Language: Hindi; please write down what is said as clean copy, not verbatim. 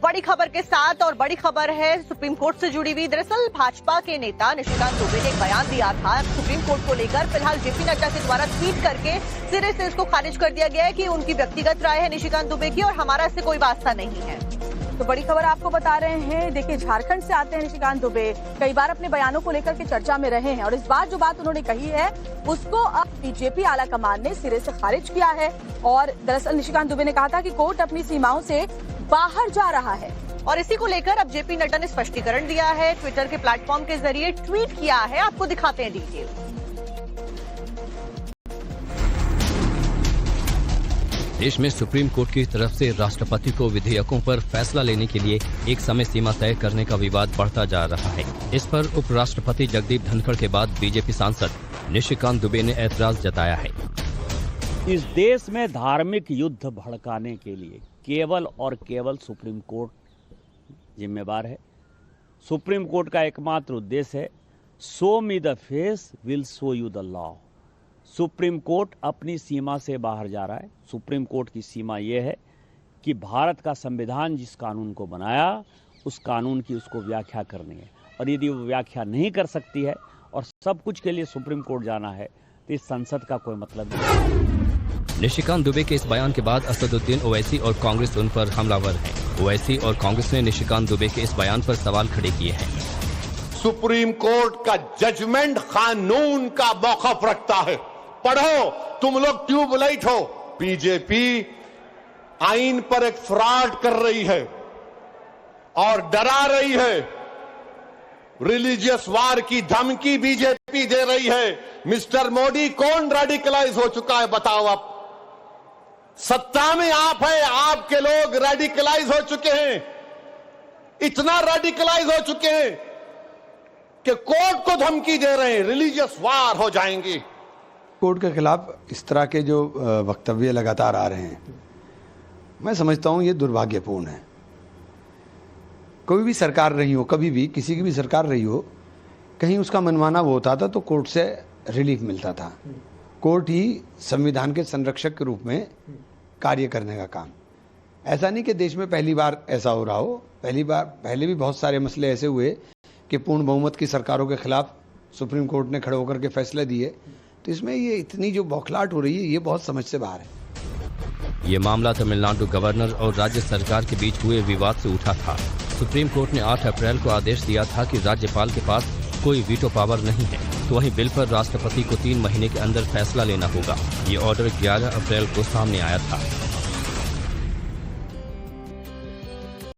बड़ी खबर के साथ, और बड़ी खबर है सुप्रीम कोर्ट से जुड़ी हुई। दरअसल भाजपा के नेता निशिकांत दुबे ने एक बयान दिया था सुप्रीम कोर्ट को लेकर। फिलहाल जेपी नड्डा के द्वारा ट्वीट करके सिरे से इसको खारिज कर दिया गया है कि उनकी व्यक्तिगत राय है निशिकांत दुबे की और हमारा इससे कोई वास्ता नहीं है। तो बड़ी खबर आपको बता रहे हैं। देखिए, झारखंड से आते हैं निशिकांत दुबे, कई बार अपने बयानों को लेकर के चर्चा में रहे हैं और इस बार जो बात उन्होंने कही है उसको अब बीजेपी आला कमान ने सिरे से खारिज किया है। और दरअसल निशिकांत दुबे ने कहा था कि कोर्ट अपनी सीमाओं से बाहर जा रहा है और इसी को लेकर अब जेपी नड्डा ने स्पष्टीकरण दिया है, ट्विटर के प्लेटफॉर्म के जरिए ट्वीट किया है। आपको दिखाते हैं डिटेल। देश में सुप्रीम कोर्ट की तरफ से राष्ट्रपति को विधेयकों पर फैसला लेने के लिए एक समय सीमा तय करने का विवाद बढ़ता जा रहा है। इस पर उपराष्ट्रपति जगदीप धनखड़ के बाद बीजेपी सांसद निशिकांत दुबे ने ऐतराज जताया है। इस देश में धार्मिक युद्ध भड़काने के लिए केवल और केवल सुप्रीम कोर्ट जिम्मेवार है। सुप्रीम कोर्ट का एकमात्र उद्देश्य है show me the face will show you the law. Supreme court अपनी सीमा से बाहर जा रहा है। सुप्रीम कोर्ट की सीमा यह है कि भारत का संविधान जिस कानून को बनाया उस कानून की उसको व्याख्या करनी है, और यदि वो व्याख्या नहीं कर सकती है और सब कुछ के लिए सुप्रीम कोर्ट जाना है तो इस संसद का कोई मतलब नहीं। निशिकांत दुबे के इस बयान के बाद असदुद्दीन ओवैसी और कांग्रेस उन पर हमलावर है। ओवैसी और कांग्रेस ने निशिकांत दुबे के इस बयान पर सवाल खड़े किए हैं। सुप्रीम कोर्ट का जजमेंट कानून का मौक़िफ़ रखता है। पढ़ो, तुम लोग ट्यूबलाइट हो। बीजेपी आइन पर एक फ्रॉड कर रही है और डरा रही है। रिलीजियस वार की धमकी बीजेपी दे रही है। मिस्टर मोदी, कौन रेडिकलाइज हो चुका है बताओ आप? सत्ता में आप है, आपके लोग रेडिकलाइज हो चुके हैं। इतना रेडिकलाइज हो चुके हैं कि कोर्ट को धमकी दे रहे हैं, रिलीजियस वार हो जाएंगी। कोर्ट के खिलाफ इस तरह के जो वक्तव्य लगातार आ रहे हैं, मैं समझता हूं ये दुर्भाग्यपूर्ण है। कोई भी सरकार रही हो, कभी भी किसी की भी सरकार रही हो, कहीं उसका मनमाना वो होता था तो कोर्ट से रिलीफ मिलता था। कोर्ट ही संविधान के संरक्षक के रूप में कार्य करने का काम। ऐसा नहीं कि देश में पहली बार ऐसा हो रहा हो। पहले भी बहुत सारे मसले ऐसे हुए कि पूर्ण बहुमत की सरकारों के खिलाफ सुप्रीम कोर्ट ने खड़े होकर के फैसले दिए। तो इसमें ये इतनी जो बौखलाहट हो रही है, ये बहुत समझ से बाहर है। ये मामला तमिलनाडु गवर्नर और राज्य सरकार के बीच हुए विवाद से उठा था। सुप्रीम कोर्ट ने 8 अप्रैल को आदेश दिया था कि राज्यपाल के पास कोई वीटो पावर नहीं है, तो वहीं बिल पर राष्ट्रपति को 3 महीने के अंदर फैसला लेना होगा। ये ऑर्डर 11 अप्रैल को सामने आया था।